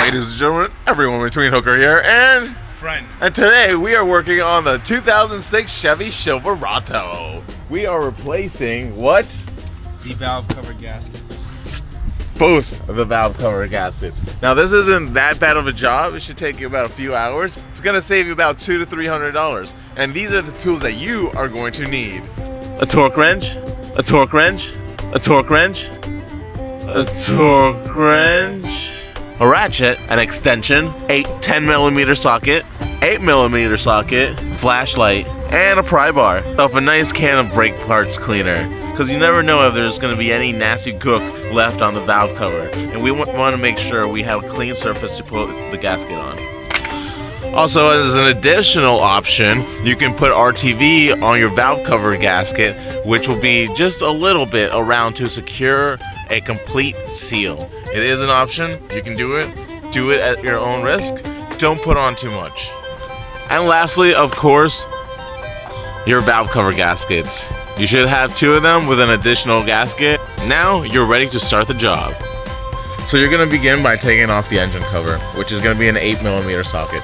Ladies and gentlemen, everyone between Hooker here and friend. And today we are working on the 2006 Chevy Silverado. We are replacing what? The valve cover gaskets. Both of the valve cover gaskets. Now this isn't that bad of a job. It should take you about a few hours. It's gonna save you about $200 to $300. And these are the tools that you are going to need. A torque wrench, a torque wrench, a torque wrench, a torque wrench, a ratchet, an extension, a 10mm socket, 8mm socket, flashlight, and a pry bar of a nice can of brake parts cleaner. Because you never know if there's going to be any nasty gook left on the valve cover. And we want to make sure we have a clean surface to put the gasket on. Also, as an additional option, you can put RTV on your valve cover gasket, which will be just a little bit around to secure a complete seal. It is an option. You can do it. Do it at your own risk. Don't put on too much. And lastly, of course, your valve cover gaskets. You should have 2 of them with an additional gasket. Now you're ready to start the job. So you're going to begin by taking off the engine cover, which is going to be an 8mm socket.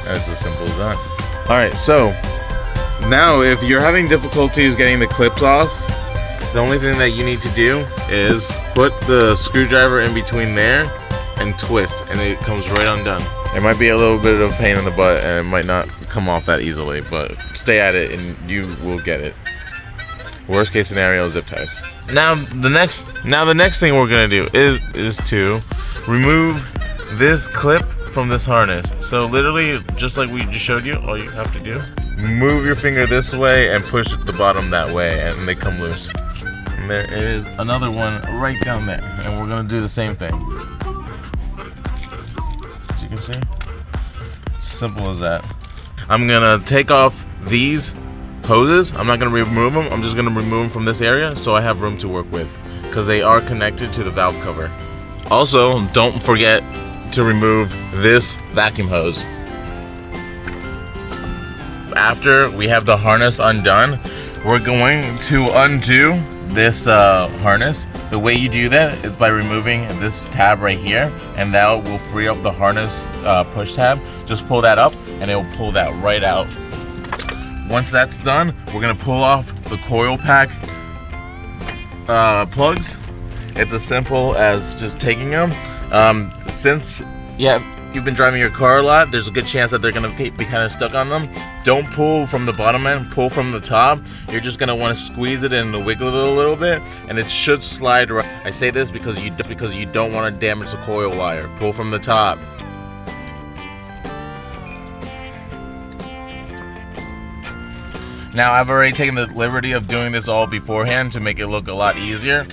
And it's as simple as that. Alright, so now if you're having difficulties getting the clips off, the only thing that you need to do is put the screwdriver in between there and twist, and it comes right undone. It might be a little bit of a pain in the butt and it might not come off that easily, but stay at it and you will get it. Worst case scenario, zip ties. Now the next thing we're gonna do is to remove this clip from this harness. So literally, just like we just showed you, all you have to do, move your finger this way and push the bottom that way, and they come loose. And there is another one right down there, and we're gonna do the same thing. As you can see, it's as simple as that. I'm gonna take off these hoses. I'm not gonna remove them. I'm just gonna remove them from this area so I have room to work with, because they are connected to the valve cover. Also, don't forget to remove this vacuum hose. After we have the harness undone, we're going to undo this harness. The way you do that is by removing this tab right here, and that will free up the harness push tab. Just pull that up and it will pull that right out. Once that's done, we're gonna pull off the coil pack plugs. It's as simple as just taking them. Since you've been driving your car a lot, there's a good chance that they're gonna be kind of stuck on them. Don't pull from the bottom end, pull from the top. You're just gonna want to squeeze it and wiggle it a little bit, and it should slide right. I say this because you don't want to damage the coil wire. Pull from the top. Now I've already taken the liberty of doing this all beforehand to make it look a lot easier.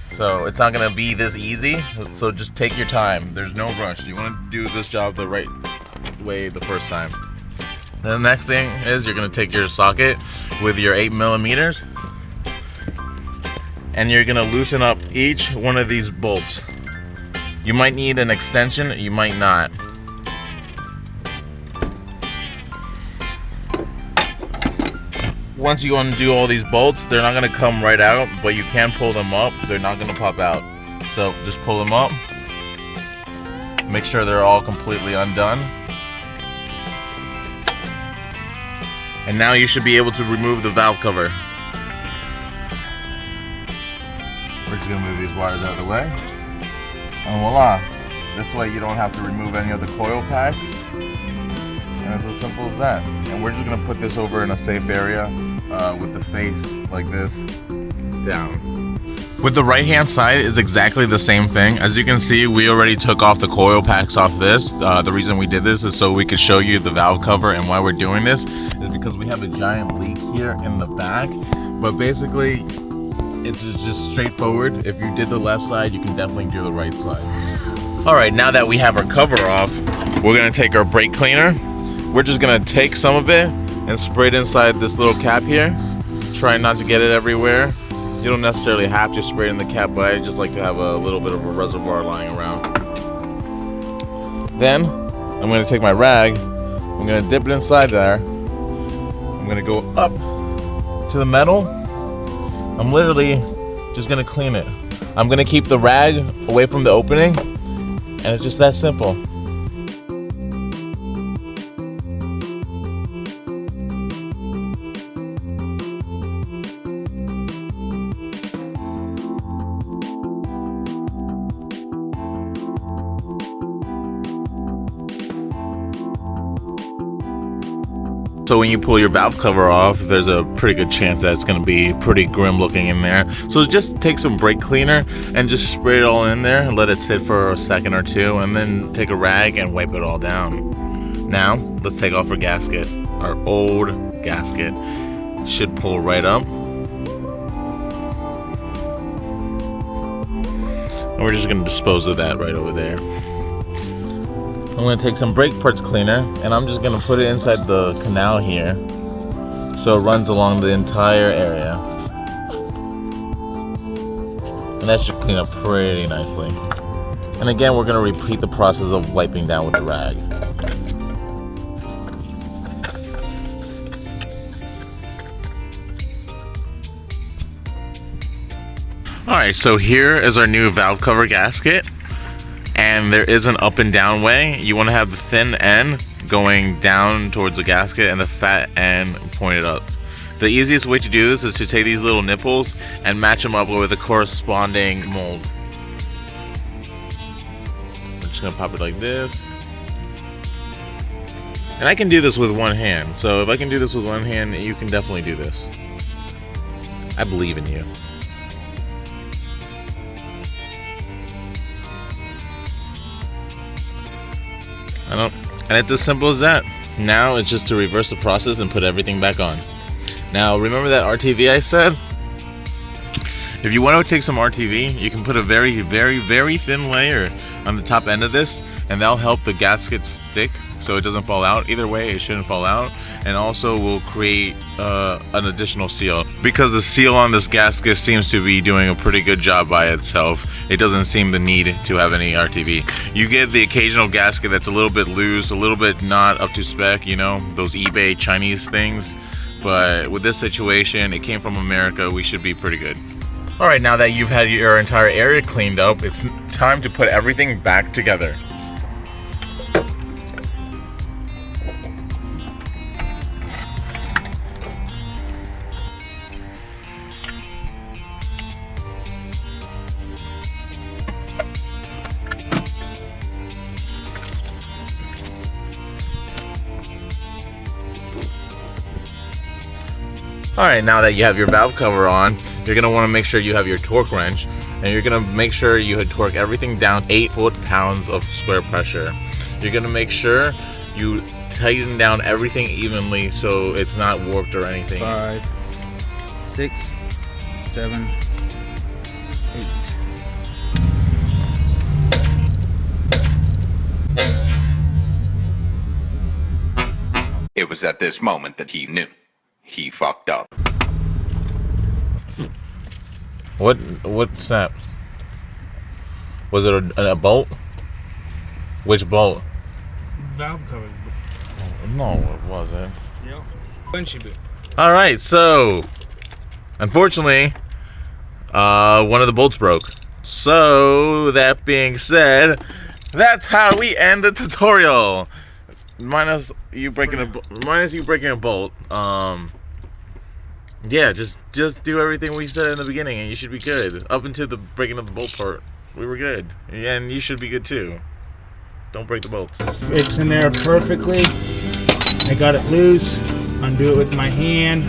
So it's not gonna be this easy, so just take your time. There's no rush. You wanna do this job the right way the first time. The next thing is you're gonna take your socket with your 8mm and you're gonna loosen up each one of these bolts. You might need an extension, you might not. Once you undo all these bolts, they're not gonna come right out, but you can pull them up. They're not gonna pop out. So just pull them up. Make sure they're all completely undone. And now you should be able to remove the valve cover. We're just gonna move these wires out of the way. And voila. This way you don't have to remove any of the coil packs. And it's as simple as that. And we're just gonna put this over in a safe area with the face like this down. With the right hand side is exactly the same thing. As you can see, we already took off the coil packs off this. The reason we did this is so we could show you the valve cover, and why we're doing this is because we have a giant leak here in the back. But basically, it's just straightforward. If you did the left side, you can definitely do the right side. All right, now that we have our cover off, we're gonna take our brake cleaner. We're just gonna take some of it and spray it inside this little cap here. Try not to get it everywhere. You don't necessarily have to spray it in the cap, but I just like to have a little bit of a reservoir lying around. Then, I'm gonna take my rag, I'm gonna dip it inside there. I'm gonna go up to the metal. I'm literally just gonna clean it. I'm gonna keep the rag away from the opening, and it's just that simple. So when you pull your valve cover off, there's a pretty good chance that it's going to be pretty grim looking in there. So just take some brake cleaner and just spray it all in there and let it sit for a second or two, and then take a rag and wipe it all down. Now let's take off our gasket. Our old gasket should pull right up. And we're just going to dispose of that right over there. I'm going to take some brake parts cleaner and I'm just going to put it inside the canal here so it runs along the entire area. And that should clean up pretty nicely. And again, we're going to repeat the process of wiping down with the rag. Alright, so here is our new valve cover gasket. And there is an up and down way. You want to have the thin end going down towards the gasket and the fat end pointed up. The easiest way to do this is to take these little nipples and match them up with a corresponding mold. I'm just going to pop it like this. And I can do this with one hand. So if I can do this with one hand, you can definitely do this. I believe in you. And it's as simple as that. Now it's just to reverse the process and put everything back on. Now remember that RTV I said? If you want to take some RTV, you can put a very, very, very thin layer on the top end of this, and that'll help the gasket stick so it doesn't fall out. Either way, it shouldn't fall out, and also will create an additional seal. Because the seal on this gasket seems to be doing a pretty good job by itself, it doesn't seem the need to have any RTV. You get the occasional gasket that's a little bit loose, a little bit not up to spec, you know, those eBay Chinese things. But with this situation, it came from America, we should be pretty good. Alright, now that you've had your entire area cleaned up, it's time to put everything back together. Alright, now that you have your valve cover on, you're going to want to make sure you have your torque wrench, and you're going to make sure you torque everything down 8 foot-pounds of square pressure. You're going to make sure you tighten down everything evenly so it's not warped or anything. 5, 6, 7, 8. It was at this moment that he knew. He fucked up. What snapped? Was it a bolt? Which bolt? Valve cover. No, it wasn't. Yep. Bunchy bit. Alright, so unfortunately, one of the bolts broke. So that being said, that's how we end the tutorial. Minus you breaking a bolt. Yeah, just do everything we said in the beginning and you should be good. Up until the breaking of the bolt part, we were good. And you should be good too. Don't break the bolts. It's in there perfectly. I got it loose. Undo it with my hand.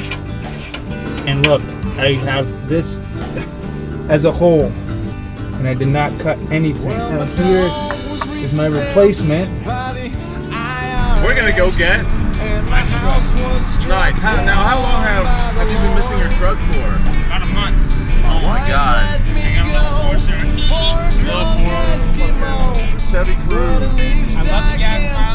And look, I have this as a hole. And I did not cut anything. Now here is my replacement. We're gonna go get my truck. Nice. Now, how long have you been missing your truck for? About a month. Oh my God. I got a little Porsche. Chevy Cruise. I love the gas mileage.